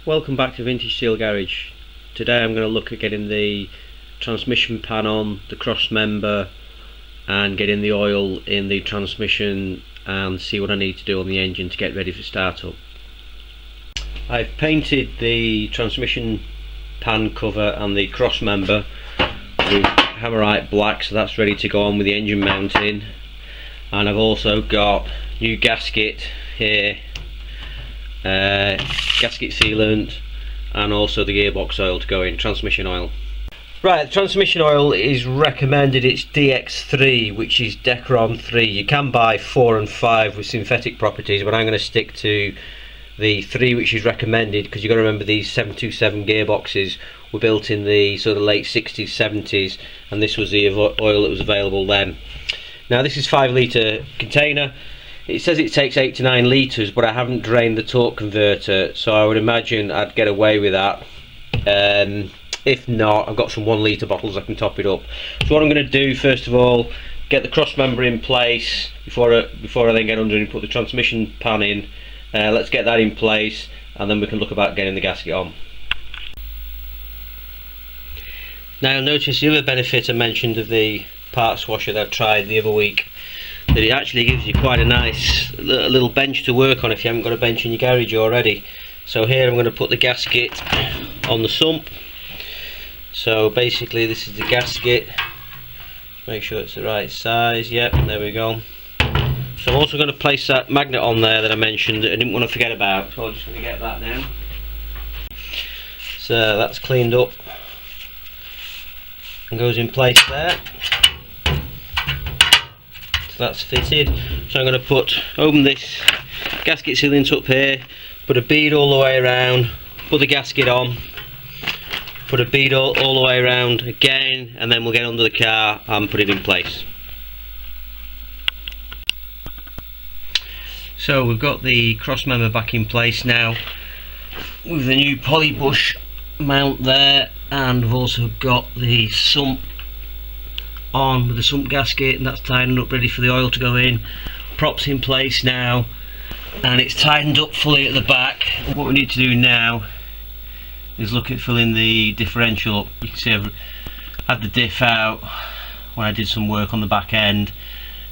Welcome back to Vintage Steel Garage. Today I'm going to look at getting the transmission pan on, the cross member, and getting the oil in the transmission and see what I need to do on the engine to get ready for startup. I've painted the transmission pan cover and the cross member with Hammerite black, so that's ready to go on with the engine mounting. And I've also got new gasket here, gasket sealant, and also the gearbox oil to go in, transmission oil. Right, the transmission oil is recommended, it's DX3, which is Decron 3. You can buy 4 and 5 with synthetic properties, but I'm going to stick to the 3 which is recommended, because you've got to remember these 727 gearboxes were built in the sort of late 60s, 70s, and this was the oil that was available then. Now this is 5 litre container. It says it takes 8 to 9 litres, but I haven't drained the torque converter, so I would imagine I'd get away with that. If not, I've got some 1 litre bottles I can top it up. So what I'm going to do, first of all, get the cross member in place before I then get under and put the transmission pan in. Let's get that in place, and then we can look about getting the gasket on. Now notice the other benefit I mentioned of the parts washer that I've tried the other week, that it actually gives you quite a nice little bench to work on if you haven't got a bench in your garage already. So here I'm going to put the gasket on the sump. So basically this is the gasket. Make sure it's the right size. Yep, there we go. So I'm also going to place that magnet on there that I mentioned that I didn't want to forget about, so I'm just going to get that now. So that's cleaned up and goes in place there. So that's fitted. So I'm going to open this gasket sealant up here, put a bead all the way around, put the gasket on, put a bead all the way around again, and then we'll get under the car and put it in place. So we've got the cross member back in place now with the new poly bush mount there, and we've also got the sump on with the sump gasket, and that's tightened up ready for the oil to go in. Props in place now, and it's tightened up fully at the back. What we need to do now is look at filling the differential up. You can see I've had the diff out when I did some work on the back end.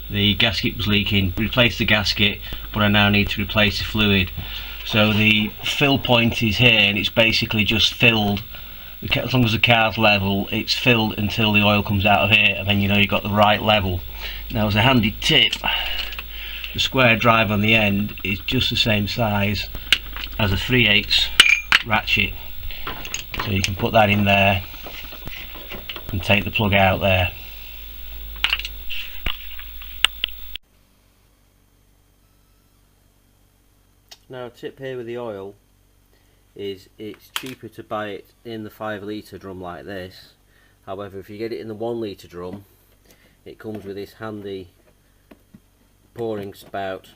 The gasket was leaking, replaced the gasket, but I now need to replace the fluid. So the fill point is here, and it's basically just filled. As long as the car's level, it's filled until the oil comes out of here, and then you know you've got the right level. Now, as a handy tip, the square drive on the end is just the same size as a 3/8 ratchet, so you can put that in there and take the plug out there. Now, a tip here with the oil is it's cheaper to buy it in the 5 litre drum like this. However, if you get it in the 1 litre drum, it comes with this handy pouring spout.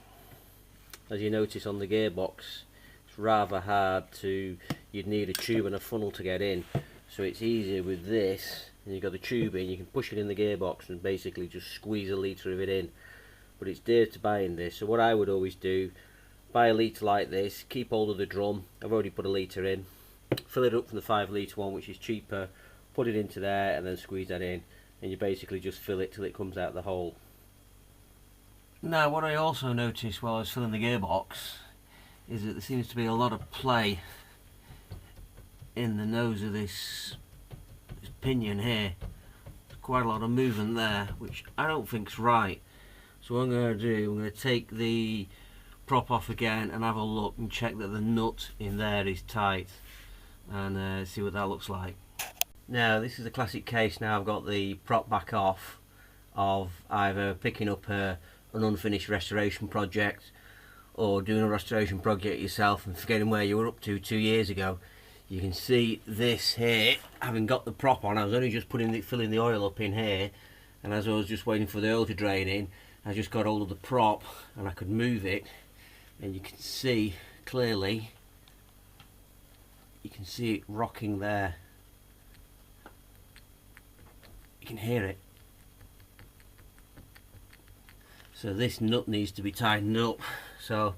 As you notice on the gearbox, it's rather hard you'd need a tube and a funnel to get in, so it's easier with this, and you've got the tube in, you can push it in the gearbox and basically just squeeze a litre of it in. But it's dear to buy in this, so what I would always do, buy a litre like this, keep hold of the drum. I've already put a litre in, fill it up from the 5 litre one, which is cheaper, put it into there and then squeeze that in, and you basically just fill it till it comes out the hole. Now, what I also noticed while I was filling the gearbox is that there seems to be a lot of play in the nose of this pinion here. There's quite a lot of movement there, which I don't think's right. So what I'm going to do, I'm going to take the prop off again and have a look and check that the nut in there is tight, and see what that looks like. Now, this is a classic case. Now I've got the prop back off of either picking up an unfinished restoration project or doing a restoration project yourself and forgetting where you were up to 2 years ago. You can see this here, having got the prop on, I was only just filling the oil up in here, and as I was just waiting for the oil to drain in, I just got hold of the prop and I could move it, and you can see clearly, you can see it rocking there. You can hear it. So this nut needs to be tightened up. So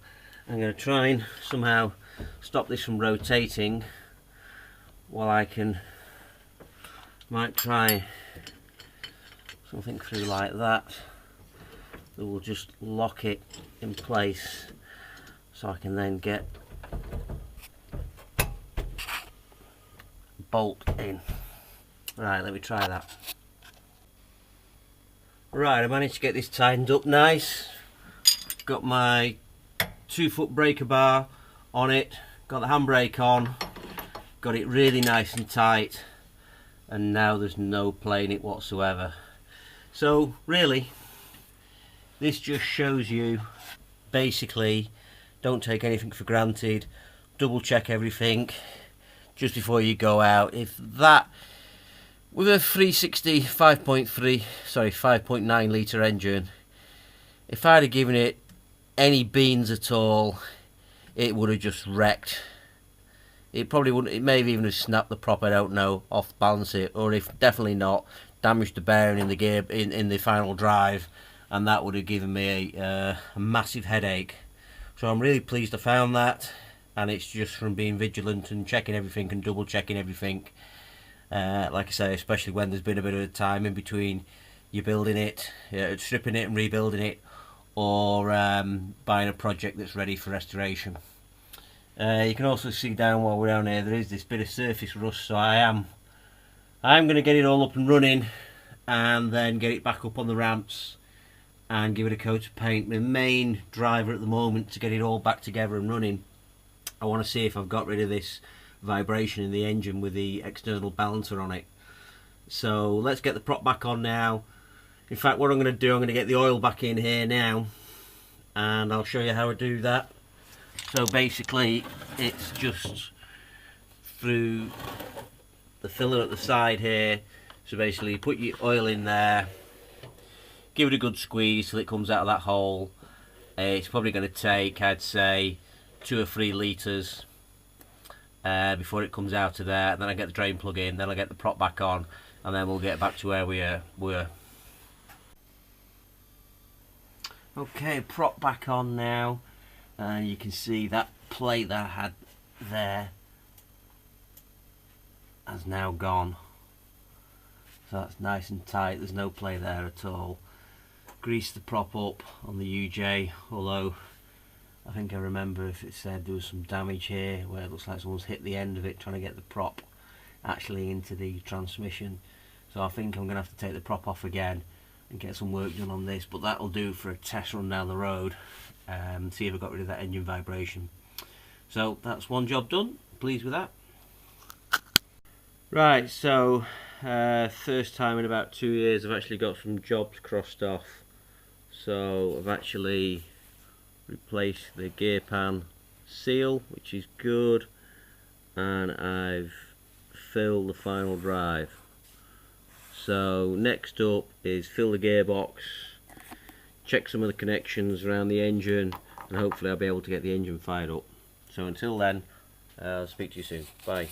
I'm going to try and somehow stop this from rotating while I might try something through like that will just lock it in place, so I can then get bolt in. Right, let me try that. Right, I managed to get this tightened up nice. Got my 2-foot breaker bar on it, got the handbrake on, got it really nice and tight, and now there's no play in it whatsoever. So really, this just shows you, basically, don't take anything for granted, double check everything just before you go out. If that, with a 360 5.9 litre engine, if I'd have given it any beans at all, it would have just wrecked. It probably wouldn't, it may have even have snapped the prop, I don't know, off balance it, or if definitely not, damaged the bearing in the gear, in the final drive, and that would have given me a massive headache. So I'm really pleased I found that, and it's just from being vigilant and checking everything and double checking everything. Like I say, especially when there's been a bit of time in between you building it, stripping it and rebuilding it, or buying a project that's ready for restoration. You can also see down while we're down here, there is this bit of surface rust, so I'm going to get it all up and running and then get it back up on the ramps and give it a coat of paint. My main driver at the moment to get it all back together and running, I want to see if I've got rid of this vibration in the engine with the external balancer on it. So let's get the prop back on now. In fact, what I'm going to do, I'm going to get the oil back in here now, and I'll show you how I do that. So basically it's just through the filler at the side here. So basically you put your oil in there, give it a good squeeze till it comes out of that hole. It's probably going to take, I'd say, 2 or 3 litres before it comes out of there. And then I get the drain plug in, then I get the prop back on, and then we'll get back to where we were. Okay, prop back on now, and you can see that plate that I had there has now gone. So that's nice and tight, there's no play there at all. Grease the prop up on the UJ, although I think I remember if it said there was some damage here where it looks like someone's hit the end of it trying to get the prop actually into the transmission. So I think I'm going to have to take the prop off again and get some work done on this, but that'll do for a test run down the road, see if I got rid of that engine vibration. So that's one job done, pleased with that. Right, so first time in about 2 years I've actually got some jobs crossed off. So I've actually replaced the gear pan seal, which is good, and I've filled the final drive. So next up is fill the gearbox, check some of the connections around the engine, and hopefully I'll be able to get the engine fired up. So until then, I'll speak to you soon. Bye.